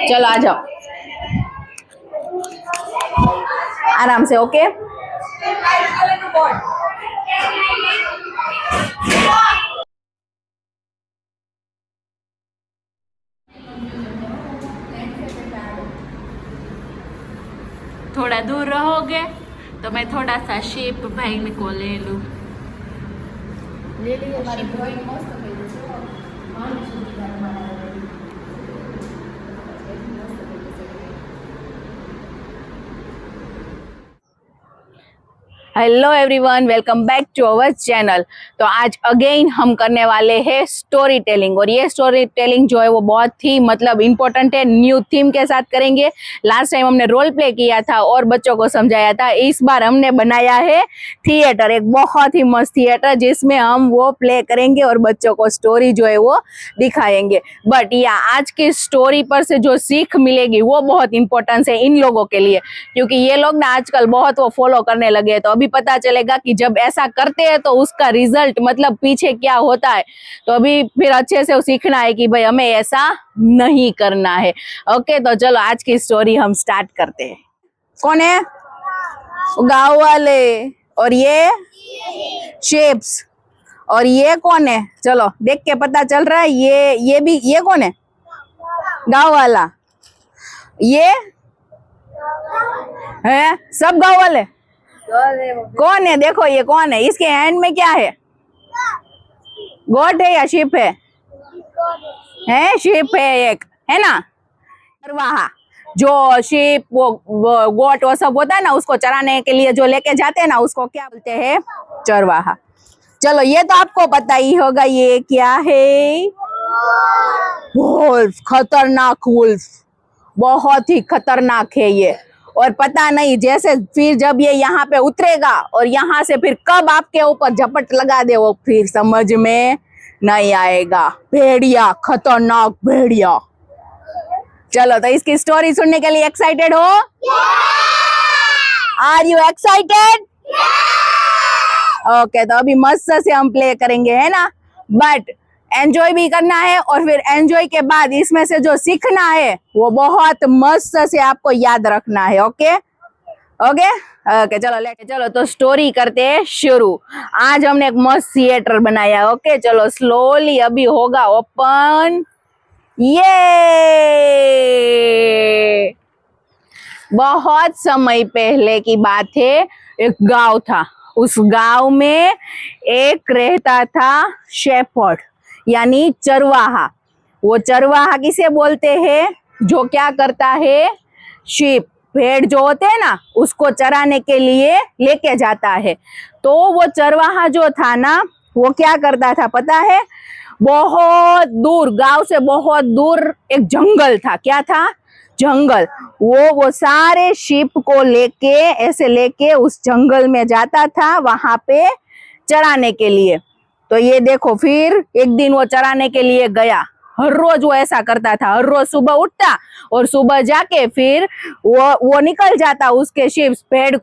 चलो आ जाओ आराम से। ओके थोड़ा दूर रहोगे तो मैं थोड़ा सा शेप भाई को ले लूँ। ले लियो। हमारी ड्राइंग मस्त થઈ જશે। Hello everyone, welcome back to our channel. तो आज अगेन हम करने वाले हैं स्टोरी टेलिंग, और ये स्टोरी टेलिंग जो है वो बहुत ही मतलब इम्पोर्टेंट है। न्यू थीम के साथ करेंगे। लास्ट टाइम हमने रोल प्ले किया था और बच्चों को समझाया था। इस बार हमने बनाया है थिएटर, एक बहुत ही मस्त थिएटर जिसमें हम वो प्ले करेंगे और बच्चों को स्टोरी जो है वो दिखाएंगे। बट या आज की स्टोरी पर से जो सीख मिलेगी वो बहुत इंपॉर्टेंट है इन लोगों के लिए, क्योंकि ये लोग ना आजकल बहुत वो फॉलो करने लगे हैं। तो अभी पता चलेगा कि जब ऐसा करते हैं तो उसका रिजल्ट मतलब पीछे क्या होता है। तो अभी फिर अच्छे से सीखना है कि भाई हमें ऐसा नहीं करना है। ओके, तो चलो आज की स्टोरी हम स्टार्ट करते हैं। कौन है? गांव वाले। और ये शेप्स। और ये कौन है? चलो देख के पता चल रहा है। ये भी, ये कौन है? गांव वाला। ये है सब गांव वाले। कौन है? देखो ये कौन है? इसके हैंड में क्या है? गोट है या शिप है? शिप है एक, है ना? चरवाहा। जो शिप वो गोट वो सब होता है ना, उसको चराने के लिए जो लेके जाते हैं ना, उसको क्या बोलते हैं? चरवाहा। चलो ये तो आपको पता ही होगा। ये क्या है? वुल्फ। खतरनाक वुल्फ, बहुत ही खतरनाक है ये। और पता नहीं जैसे फिर जब ये यहाँ पे उतरेगा और यहाँ से फिर कब आपके ऊपर झपट लगा दे वो फिर समझ में नहीं आएगा। भेड़िया, खतरनाक भेड़िया। चलो तो इसकी स्टोरी सुनने के लिए एक्साइटेड हो? Are you excited? ओके, तो अभी मस्त से हम प्ले करेंगे, है ना? बट एंजॉय भी करना है, और फिर एंजॉय के बाद इसमें से जो सीखना है वो बहुत मस्त से आपको याद रखना है। ओके ओके ओके, चलो तो स्टोरी करते हैं शुरू। आज हमने एक मस्त थिएटर बनाया। ओके चलो स्लोली अभी होगा ओपन। ये बहुत समय पहले की बात है। एक गांव था। उस गांव में एक रहता था शेफर्ड, यानी चरवाहा। वो चरवाहा किसे बोलते हैं? जो क्या करता है? शीप, भेड़ जो होते हैं ना, उसको चराने के लिए लेके जाता है। तो वो चरवाहा जो था ना, वो क्या करता था पता है? बहुत दूर, गांव से बहुत दूर एक जंगल था। क्या था? जंगल। वो सारे शीप को लेके ऐसे लेके उस जंगल में जाता था, वहां पे चराने के लिए। तो ये देखो, फिर एक दिन वो चराने के लिए गया। हर रोज वो ऐसा करता था। हर रोज सुबह उठता और सुबह जाके फिर वो निकल जाता उसके शीप,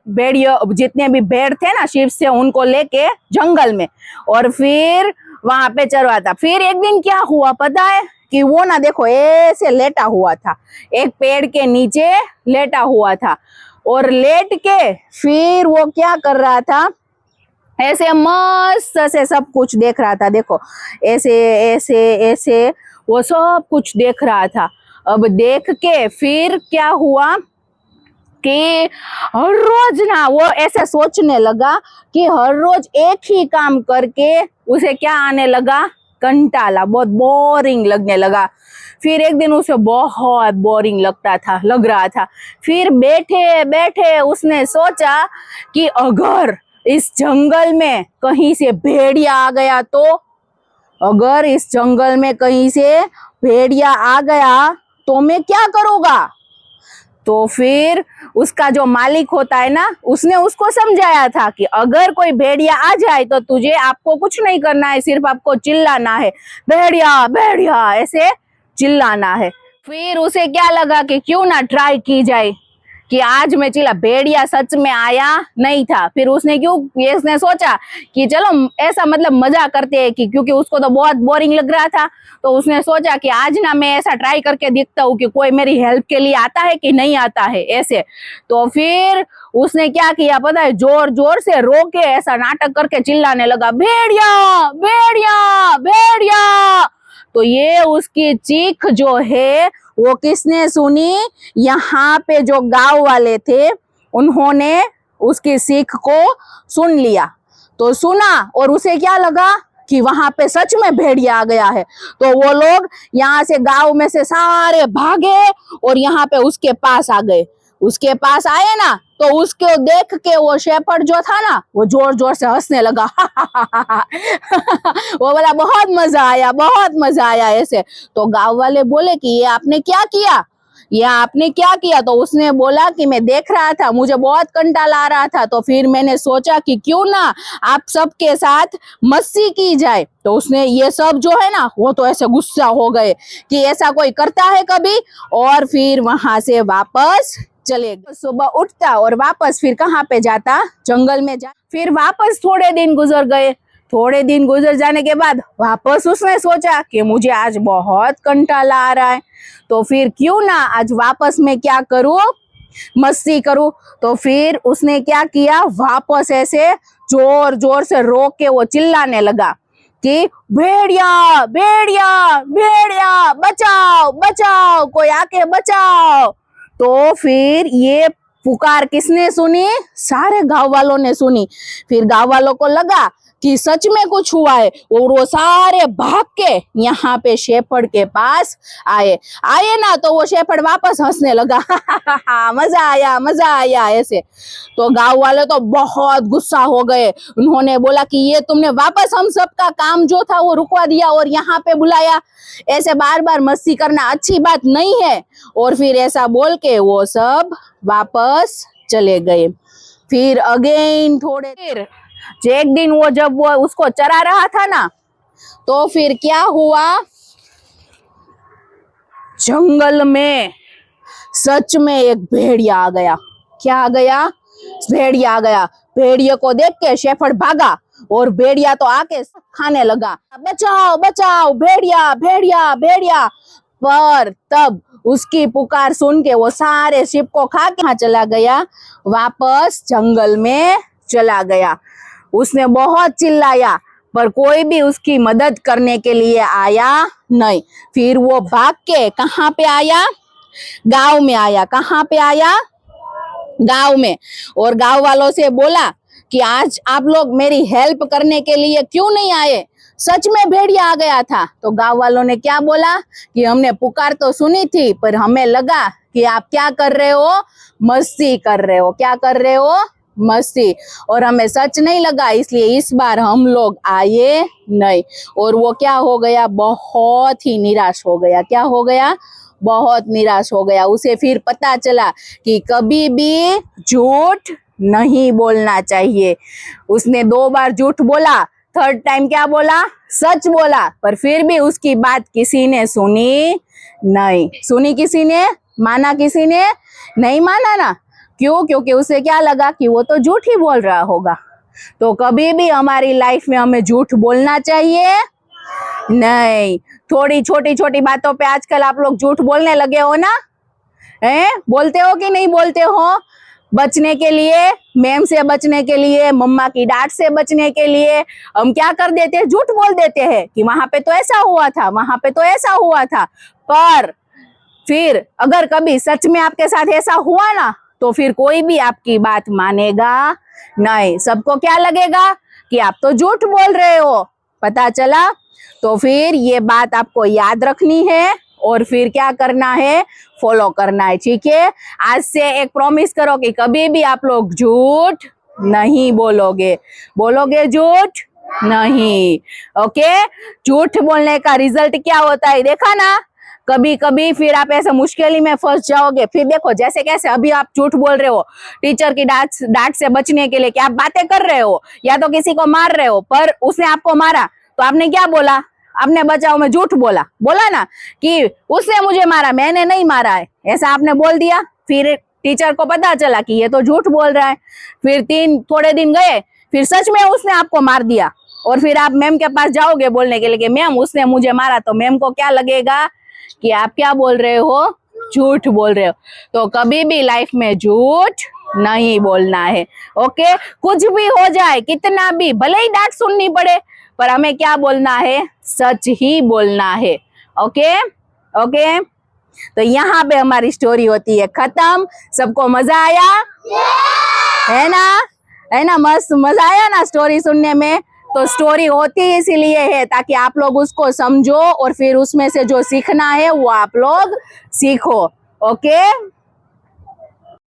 भेड़िया जितने भी भेड़ थे ना शीप से, उनको लेके जंगल में, और फिर वहां पे चरवाता। फिर एक दिन क्या हुआ पता है? कि वो ना देखो ऐसे लेटा हुआ था, एक पेड़ के नीचे लेटा हुआ था, और लेट के फिर वो क्या कर रहा था? ऐसे मस्त से सब कुछ देख रहा था। देखो ऐसे ऐसे ऐसे वो सब कुछ देख रहा था। अब देख के फिर क्या हुआ कि हर रोज ना वो ऐसे सोचने लगा कि हर रोज एक ही काम करके उसे क्या आने लगा? कंटाला, बहुत बोरिंग लगने लगा। फिर एक दिन उसे बहुत बोरिंग लग रहा था। फिर बैठे बैठे उसने सोचा कि अगर इस जंगल में कहीं से भेड़िया आ गया तो, अगर इस जंगल में कहीं से भेड़िया आ गया तो मैं क्या करूँगा? तो फिर उसका जो मालिक होता है ना, उसने उसको समझाया था कि अगर कोई भेड़िया आ जाए तो तुझे आपको कुछ नहीं करना है, सिर्फ आपको चिल्लाना है, भेड़िया भेड़िया ऐसे चिल्लाना है। फिर उसे क्या लगा कि क्यों ना ट्राई की जाए। कि आज मैं चिल्ला, भेड़िया सच में आया नहीं था। फिर उसने उसने सोचा कि चलो ऐसा मतलब मजा करते हैं, कि क्योंकि उसको तो बहुत बोरिंग लग रहा था, तो उसने सोचा कि आज ना मैं ऐसा ट्राई करके देखता हूँ कि कोई मेरी हेल्प के लिए आता है कि नहीं आता है ऐसे। तो फिर उसने क्या किया पता है, जोर जोर से रो के ऐसा नाटक करके चिल्लाने लगा, भेड़िया भेड़िया भेड़िया। तो ये उसकी चीख जो है वो किसने सुनी, यहाँ पे जो गांव वाले थे उन्होंने उसकी चीख को सुन लिया। तो सुना और उसे क्या लगा कि वहां पे सच में भेड़िया आ गया है। तो वो लोग यहाँ से गांव में से सारे भागे और यहाँ पे उसके पास आ गए। उसके पास आए ना, तो उसको देख के वो शेफर्ड जो था ना, वो जोर जोर से हंसने लगा। वो बोला बहुत मजा आया ऐसे। तो गांव वाले बोले कि ये आपने क्या किया, ये आपने क्या किया। तो उसने बोला कि मैं देख रहा था, मुझे बहुत कंटाला आ रहा था, तो फिर मैंने सोचा कि क्यों ना आप सबके साथ मस्ती की जाए। तो उसने ये सब जो है ना, वो तो ऐसे गुस्सा हो गए कि ऐसा कोई करता है कभी, और फिर वहां से वापस चले गए। सुबह उठता और वापस फिर कहाँ पे जाता, जंगल में जा। फिर वापस थोड़े दिन गुजर गए। थोड़े दिन गुजर जाने के बाद वापस उसने सोचा कि मुझे आज बहुत कंटाला आ रहा है, तो फिर क्यों ना आज वापस मैं क्या करूं, मस्ती करूं। तो फिर उसने क्या किया, वापस ऐसे जोर जोर से रो के वो चिल्लाने लगा कि भेड़िया भेड़िया भेड़िया, बचाओ बचाओ, कोई आके बचाओ। तो फिर ये पुकार किसने सुनी, सारे गांव वालों ने सुनी। फिर गांव वालों को लगा कि सच में कुछ हुआ है, और वो सारे भाग के यहाँ पे शेफर्ड के पास आए ना। तो वो शेफर्ड वापस हंसने लगा, मजा आया ऐसे। तो गांव वाले तो बहुत गुस्सा हो गए। उन्होंने बोला कि ये तुमने वापस हम सबका काम जो था वो रुकवा दिया और यहाँ पे बुलाया, ऐसे बार बार मस्ती करना अच्छी बात नहीं है। और फिर ऐसा बोल के वो सब वापस चले गए। फिर अगेन फिर एक दिन वो जब वो उसको चरा रहा था ना, तो फिर क्या हुआ, जंगल में सच में एक भेड़िया आ गया। क्या आ गया, भेड़िया आ गया। भेड़िया को देख के शेफर्ड भागा और भेड़िया तो आके खाने लगा, बचाओ बचाओ भेड़िया भेड़िया भेड़िया। पर तब उसकी पुकार सुन के वो सारे शिप को खा के चला गया, वापस जंगल में चला गया। उसने बहुत चिल्लाया पर कोई भी उसकी मदद करने के लिए आया नहीं। फिर वो भाग के कहाँ पे आया, गांव में आया। कहाँ पे आया, गांव में। और गांव वालों से बोला कि आज आप लोग मेरी हेल्प करने के लिए क्यों नहीं आए, सच में भेड़िया आ गया था। तो गांव वालों ने क्या बोला कि हमने पुकार तो सुनी थी, पर हमें लगा कि आप क्या कर रहे हो, मस्ती कर रहे हो। क्या कर रहे हो, मस्ती। और हमें सच नहीं लगा, इसलिए इस बार हम लोग आए नहीं। और वो क्या हो गया, बहुत ही निराश हो गया। क्या हो गया, बहुत निराश हो गया। उसे फिर पता चला कि कभी भी झूठ नहीं बोलना चाहिए। उसने 2 बार झूठ बोला, थर्ड टाइम क्या बोला, सच बोला। पर फिर भी उसकी बात किसी ने सुनी नहीं। सुनी किसी ने, माना किसी ने नहीं माना ना। क्यों, क्योंकि उसे क्या लगा कि वो तो झूठ ही बोल रहा होगा। तो कभी भी हमारी लाइफ में हमें झूठ बोलना चाहिए नहीं। थोड़ी छोटी छोटी बातों पे आजकल आप लोग झूठ बोलने लगे हो ना, हैं? बोलते हो कि नहीं बोलते हो? बचने के लिए, मैम से बचने के लिए, मम्मा की डांट से बचने के लिए हम क्या कर देते हैं, झूठ बोल देते हैं कि वहां पे तो ऐसा हुआ था, वहां पे तो ऐसा हुआ था। पर फिर अगर कभी सच में आपके साथ ऐसा हुआ ना, तो फिर कोई भी आपकी बात मानेगा नहीं। सबको क्या लगेगा कि आप तो झूठ बोल रहे हो। पता चला? तो फिर ये बात आपको याद रखनी है और फिर क्या करना है, फॉलो करना है। ठीक है, आज से एक प्रॉमिस करो कि कभी भी आप लोग झूठ नहीं बोलोगे। बोलोगे झूठ नहीं, ओके। झूठ बोलने का रिजल्ट क्या होता है देखा ना, कभी कभी फिर आप ऐसे मुश्किल में फंस जाओगे। फिर देखो जैसे कैसे अभी आप झूठ बोल रहे हो टीचर की डांट से बचने के लिए, कि आप बातें कर रहे हो या तो किसी को मार रहे हो, पर उसने आपको मारा तो आपने क्या बोला, आपने बचाओ में झूठ बोला ना कि उसने मुझे मारा, मैंने नहीं मारा है, ऐसा आपने बोल दिया। फिर टीचर को पता चला कि ये तो झूठ बोल रहा है। फिर थोड़े दिन गए, फिर सच में उसने आपको मार दिया, और फिर आप मैम के पास जाओगे बोलने के लिए कि मैम उसने मुझे मारा, तो मैम को क्या लगेगा कि आप क्या बोल रहे हो, झूठ बोल रहे हो। तो कभी भी लाइफ में झूठ नहीं बोलना है। ओके, कुछ भी हो जाए, कितना भी, भले ही डांट सुननी पड़े, पर हमें क्या बोलना है, सच ही बोलना है। ओके ओके, तो यहाँ पे हमारी स्टोरी होती है खत्म। सबको मजा आया है ना? है ना? मस्त मजा आया ना स्टोरी सुनने में? तो स्टोरी होती इसीलिए है ताकि आप लोग उसको समझो और फिर उसमें से जो सीखना है वो आप लोग सीखो। ओके।